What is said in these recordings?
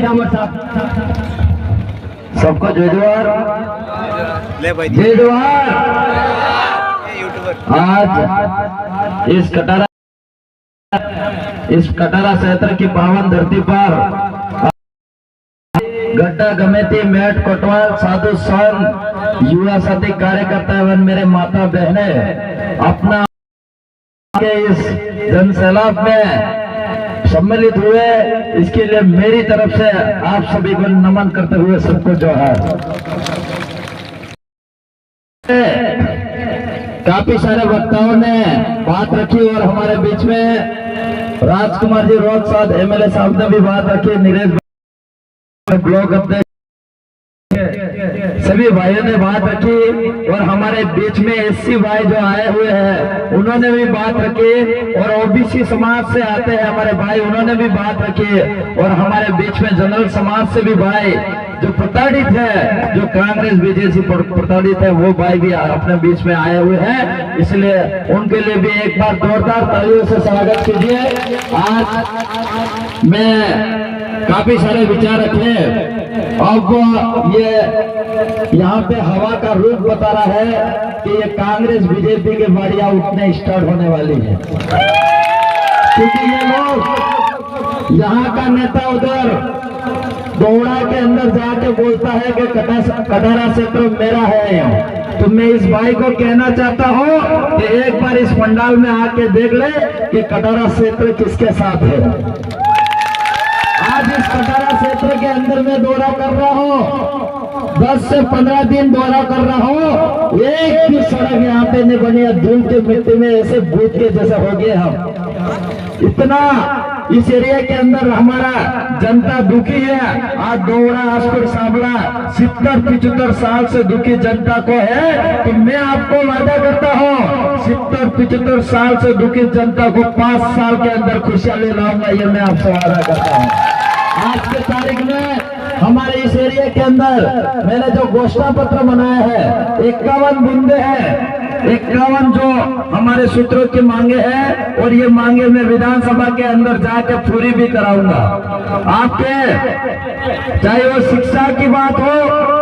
जामर साहब, सबको जय जोहार। जय जोहार। आज इस कटारा क्षेत्र की पावन धरती पर गड्ढा गमेती मेट कोटवाल साधु संत युवा साथी कार्यकर्ता एवं मेरे माता बहने अपना के इस जनसैलाब में सम्मिलित हुए, इसके लिए मेरी तरफ से आप सभी को नमन करते हुए सबको जोहार। काफी सारे वक्ताओं ने बात रखी और हमारे बीच में राजकुमार जी रोज साहब एमएलए साहब ने भी बात रखी, नीरज ब्लॉक अध्यक्ष, सभी भाइयों ने बात रखी और हमारे बीच में एससी भाई जो आए हुए हैं उन्होंने भी बात रखी और ओबीसी समाज से आते हैं हमारे भाई, उन्होंने भी बात रखी और हमारे बीच में जनरल समाज से भी भाई जो प्रताड़ित है, जो कांग्रेस बीजेपी प्रताड़ित है, वो भाई भी अपने बीच में आए हुए हैं, इसलिए उनके लिए भी एक बार जोरदार तालियों से स्वागत कीजिए। आज मैं काफी सारे विचार रखे, अब ये यहाँ पे हवा का रुख बता रहा है कि ये कांग्रेस बीजेपी के बाड़ियां उठने स्टार्ट होने वाली है, क्योंकि ये लोग यहाँ का नेता उधर दोड़ा के अंदर जाके बोलता है कि कटारा क्षेत्र मेरा है। तो मैं इस भाई को कहना चाहता हूँ कि एक बार इस पंडाल में आके देख ले कि कटारा क्षेत्र किसके साथ है। आज इस कटारा क्षेत्र के अंदर मैं दौरा कर रहा हूँ, 10 से 15 दिन दौरा कर रहा हूँ, एक भी सड़क यहाँ पे नहीं बनी है, धूल की मिट्टी में ऐसे भूत के जैसे हो गए हम। इतना इस एरिया के अंदर हमारा जनता दुखी है। आज दोड़ा आसपुर साबला 70-75 साल से दुखी जनता को है, तो मैं आपको वादा करता हूँ 70-75 साल से दुखी जनता को 5 साल के अंदर खुशहाली लाऊंगा, ये मैं आपसे वादा करता हूँ। आज के तारीख में हमारे इस एरिया के अंदर मैंने जो घोषणा पत्र बनाया है 51 बुंदे हैं, 51 जो हमारे सूत्रों की मांगे हैं, और ये मांगे मैं विधानसभा के अंदर जाकर पूरी भी कराऊंगा। आपके चाहे वो शिक्षा की बात हो,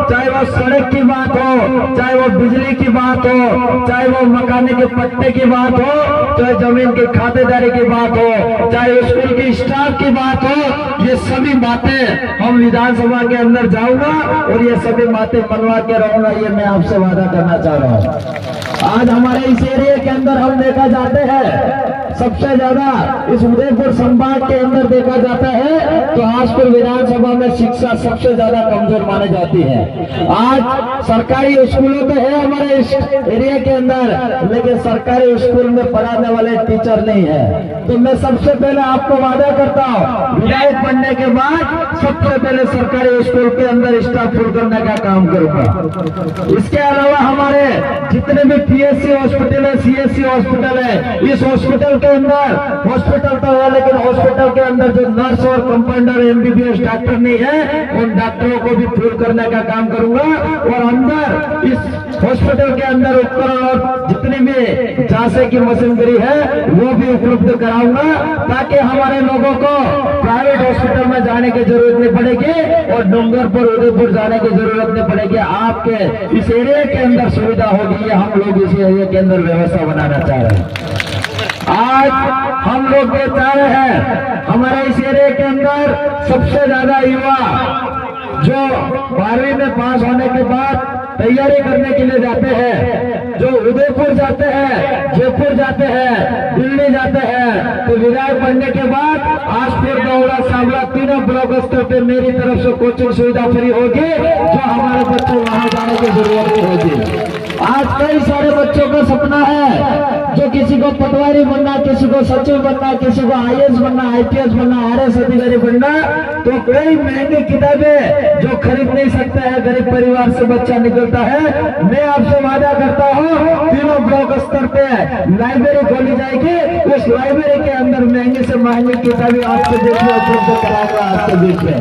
चाहे वो सड़क की बात हो, चाहे वो बिजली की बात हो, चाहे वो मकाने के पट्टे की बात हो, चाहे जमीन की खातेदारी की बात हो, चाहे स्कूल की स्टाफ की बात हो, ये सभी बातें हम विधानसभा के अंदर जाऊंगा और ये सभी बातें मनवा के रहूंगा, ये मैं आपसे वादा करना चाह रहा हूँ। आज हमारे इस एरिया के अंदर हम देखा जाते हैं सबसे ज्यादा इस उदयपुर संभाग के अंदर देखा जाता है तो आजपुर विधानसभा में शिक्षा सबसे ज्यादा कमजोर मानी जाती है। आज सरकारी स्कूलों तो है हमारे इस एरिया के अंदर, लेकिन सरकारी स्कूल में पढ़ाने वाले टीचर नहीं है। तो मैं सबसे पहले आपको वादा करता हूँ, विधायक बनने के बाद सबसे पहले सरकारी स्कूल के अंदर स्टाफ फुल करने का काम करूंगा। इसके अलावा हमारे जितने भी पीएससी हॉस्पिटल है, सीएससी हॉस्पिटल है, इस हॉस्पिटल के अंदर हॉस्पिटल तो है, लेकिन हॉस्पिटल के अंदर जो नर्स और कंपाउंडर एमबीबीएस डॉक्टर नहीं है, उन डॉक्टरों को भी फुल करने का काम करूंगा। और अंदर इस हॉस्पिटल के अंदर उपकरण और जितनी भी जांच की मशीनरी है वो भी उपलब्ध कराऊंगा, ताकि हमारे लोगों को प्राइवेट हॉस्पिटल में जाने की जरूरत नहीं पड़ेगी और डूंगरपुर उदयपुर जाने की जरूरत नहीं पड़ेगी। आपके इस एरिया के अंदर सुविधा होगी, ये हम लोग इस एरिया के अंदर व्यवस्था बनाना चाह रहे हैं। आज हम लोग ये चाह रहे हैं हमारे इस एरिया के अंदर सबसे ज्यादा युवा जो 12वीं में पास होने के बाद तैयारी करने के लिए जाते हैं, जो उदयपुर जाते हैं, जयपुर जाते हैं, दिल्ली जाते हैं, तो विधायक बनने के बाद आजपुर दोड़ा सामला तीनों ब्लॉक स्तर पे मेरी तरफ से कोचिंग सुविधा फ्री होगी, जो हमारे बच्चे वहां जाने की जरूरत नहीं होगी। आज कई सारे बच्चों का सपना है, जो किसी को पटवारी बनना, किसी को सचिव बनना, किसी को आईएएस बनना, आईपीएस बनना, आरएस अधिकारी बनना, तो कई महंगी किताबें जो खरीद नहीं सकता है, गरीब परिवार से बच्चा निकलता है। मैं आपसे वादा करता हूँ तीनों ब्लॉक स्तर पे लाइब्रेरी खोली जाएगी, उस लाइब्रेरी के अंदर महंगी से महंगी किताबें आपके बीच में उपलब्ध कराऊंगा। आज के बीच में,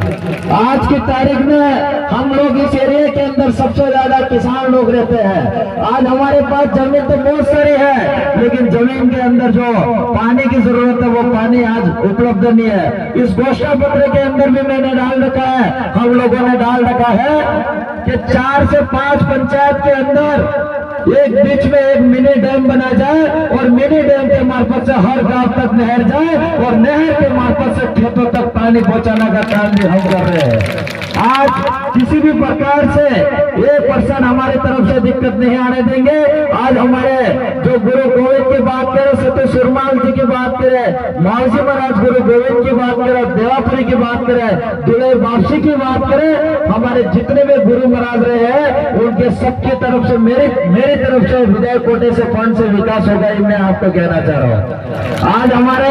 आज की तारीख में हम लोग इस एरिया के अंदर सबसे ज्यादा किसान लोग रहते हैं। आज हमारे पास जमीन तो बहुत सारी है, लेकिन जमीन के अंदर जो पानी की जरूरत है वो पानी आज उपलब्ध नहीं है। इस घोषणा पत्र के अंदर भी मैंने डाल रखा है, हम लोगों ने डाल रखा है कि 4 से 5 पंचायत के अंदर एक बीच में एक मिनी डैम बना जाए और मिनी डैम के मार्फत से हर गांव तक नहर जाए और नहर के मार्फत से खेतों तक पानी पहुंचाने का काम भी हम कर रहे हैं। आज किसी भी प्रकार से 1% हमारी तरफ से दिक्कत नहीं आने देंगे। आज हमारे जो गुरु गोविंद की बात करें, सत्य सुरमाल जी की बात करें, मावजी महाराज गुरु गोविंद की बात करें, देवापुरी की बात करें, दुले वापसी की बात करें, हमारे जितने भी गुरु महाराज रहे हैं उनके सबकी तरफ से मेरी तरफ से विजय कोटे से फंड से विकास होगा, ये मैं आपको कहना चाह रहा हूँ। आज हमारे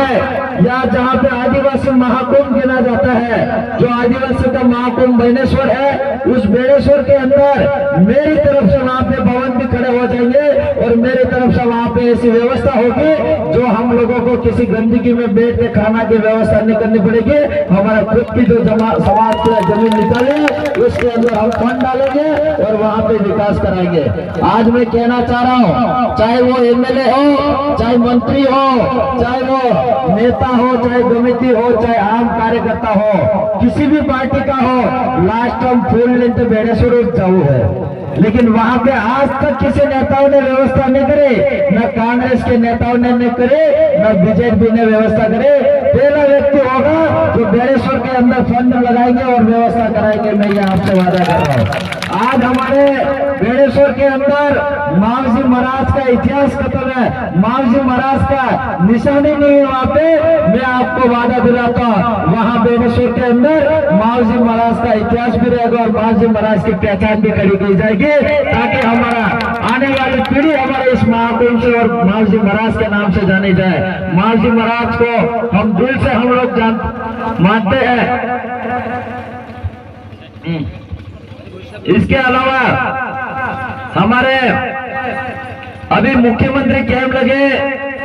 यहाँ जहाँ पे आदिवासी महाकुंभ गिना जाता है, जो आदिवासी का महाकुंभ बेणेश्वर है, उस बेणेश्वर के अंदर मेरी तरफ से वहाँ पे भवन भी खड़े हो जाएंगे और मेरी तरफ से वहाँ पे ऐसी व्यवस्था होगी जो हम लोगों को किसी गंदगी में बैठ के खाना की व्यवस्था नहीं करनी पड़ेगी। हमारा खुद की जो समाज से जमीन निकाले उसके अंदर हम फंड डालेंगे और वहाँ पे विकास कराएंगे। आज मैं कहना चाह रहा हूँ, चाहे वो एमएलए हो, चाहे मंत्री हो, चाहे वो नेता हो, चाहे समिति हो, चाहे आम कार्यकर्ता हो, किसी भी पार्टी का हो, लास्ट टाइम फूल लेते बेणेश्वर जाऊ है, लेकिन वहां पे आज तक किसी नेताओं ने व्यवस्था नहीं करे, न कांग्रेस के नेताओं ने नहीं करे, न बीजेपी ने व्यवस्था करे। पहला व्यक्ति होगा जो बेणेश्वर के अंदर फंड लगाएंगे और व्यवस्था कराएंगे, मैं ये आपसे वादा कर रहा हूँ। आज हमारे बेणेश्वर के अंदर मावजी महाराज का इतिहास खत्म है, मावजी महाराज का निशानी नहीं है वहाँ पे। मैं आपको वादा दिलाता हूँ वहाँ बेणेश्वर के अंदर मावजी महाराज का इतिहास भी रहेगा और मावजी महाराज की पहचान भी खड़ी की जाएगी, ताकि हमारा आने वाली पीढ़ी हमारे इस महाकुंभ से और मावजी महाराज के नाम से जानी जाए। मावजी महाराज को हम दिल से हम लोग मानते हैं। इसके अलावा हमारे अभी मुख्यमंत्री कैंप लगे,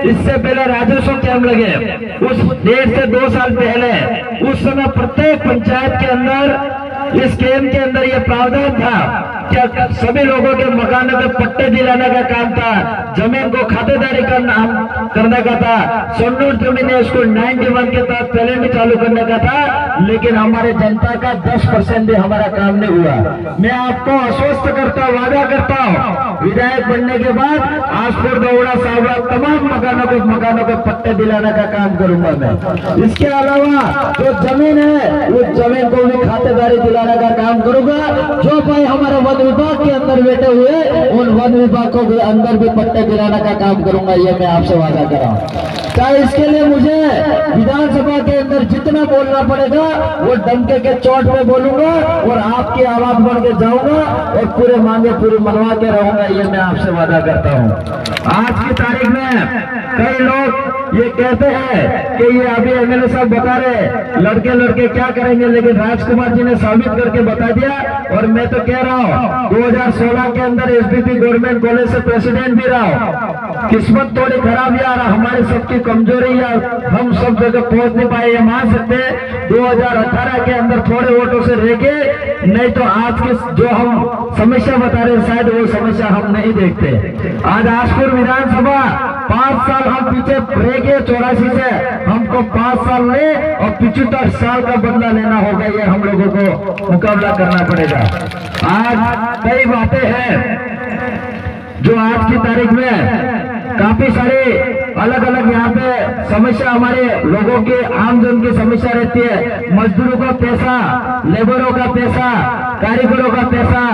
इससे पहले राजस्व कैंप लगे, उस 1.5 से 2 साल पहले, उस समय प्रत्येक पंचायत के अंदर इस कैंप के अंदर यह प्रावधान था क्या सभी लोगों के मकानों पे पट्टे दिलाने का काम था, जमीन को खातेदारी करने का था, सन्नूर जमीन स्कूल 91 के तहत पहले भी चालू करने का था, लेकिन हमारे जनता का 10% भी हमारा काम नहीं हुआ। मैं आपको आश्वस्त करता हूँ, वादा करता हूँ, विधायक बनने के बाद आसपुर दौड़ा सावड़ा तमाम मकानों को पट्टे दिलाने का काम करूंगा मैं। इसके अलावा जो जमीन है उस जमीन को भी खातेदारी दिलाने का काम करूंगा। जो भाई हमारे वन विभाग के अंदर बैठे हुए उन वन विभाग को भी अंदर भी पट्टे दिलाने का काम करूंगा, ये मैं आपसे वादा कर रहा हूँ। चाहे इसके लिए मुझे विधानसभा के अंदर जितना बोलना पड़ेगा वो डंके के चोट पे बोलूंगा और आपकी आवाज बढ़ के जाऊंगा और पूरे मांगे पूरी मनवा के रहूंगा, ये मैं आपसे वादा करता हूँ। आज की तारीख में कई लोग ये कहते हैं कि ये अभी एमएलए साहब बता रहे लड़के क्या करेंगे, लेकिन राजकुमार जी ने साबित करके बता दिया। और मैं तो कह रहा हूँ 2016 के अंदर एसबीपी गवर्नमेंट कॉलेज से प्रेसिडेंट भी रहा हूँ। किस्मत थोड़ी खराब यार, हमारी सबकी कमजोरी या हम सब जगह पहुंच नहीं पाए, ये मान सकते। 2018 के अंदर थोड़े वोटों से रह गए, नहीं तो आज की जो हम समस्या बता रहे शायद वो समस्या हम नहीं देखते। आज आसपुर विधानसभा 5 साल हम पीछे रह गए 84 से, हमको 5 साल में और 75 साल का बदला लेना होगा, ये हम लोगों को मुकाबला करना पड़ेगा। आज कई बातें हैं जो आज की तारीख में काफी सारे अलग अलग यहाँ पे समस्या हमारे लोगों के आमजन की समस्या रहती है। मजदूरों का पैसा, लेबरों का पैसा, कारीगरों का पैसा,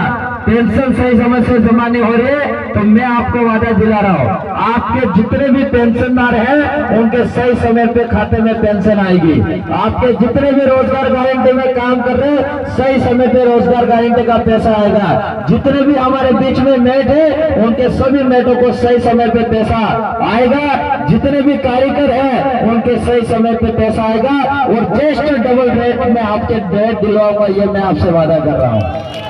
पेंशन सही समय से जमा नहीं हो रही, तो मैं आपको वादा दिला रहा हूँ आपके जितने भी पेंशनदार हैं उनके सही समय पे खाते में पेंशन आएगी। आपके जितने भी रोजगार गारंटी में काम कर रहे हैं सही समय पे रोजगार गारंटी का पैसा आएगा। जितने भी हमारे बीच में मेट है उनके सभी मेटों को सही समय पे पैसा आएगा। जितने भी कारीगर हैं उनके सही समय पे पैसा आएगा और ज्येष्ठ डबल रेट में आपके डेट दिलवाऊंगा, ये मैं आपसे वादा कर रहा हूँ।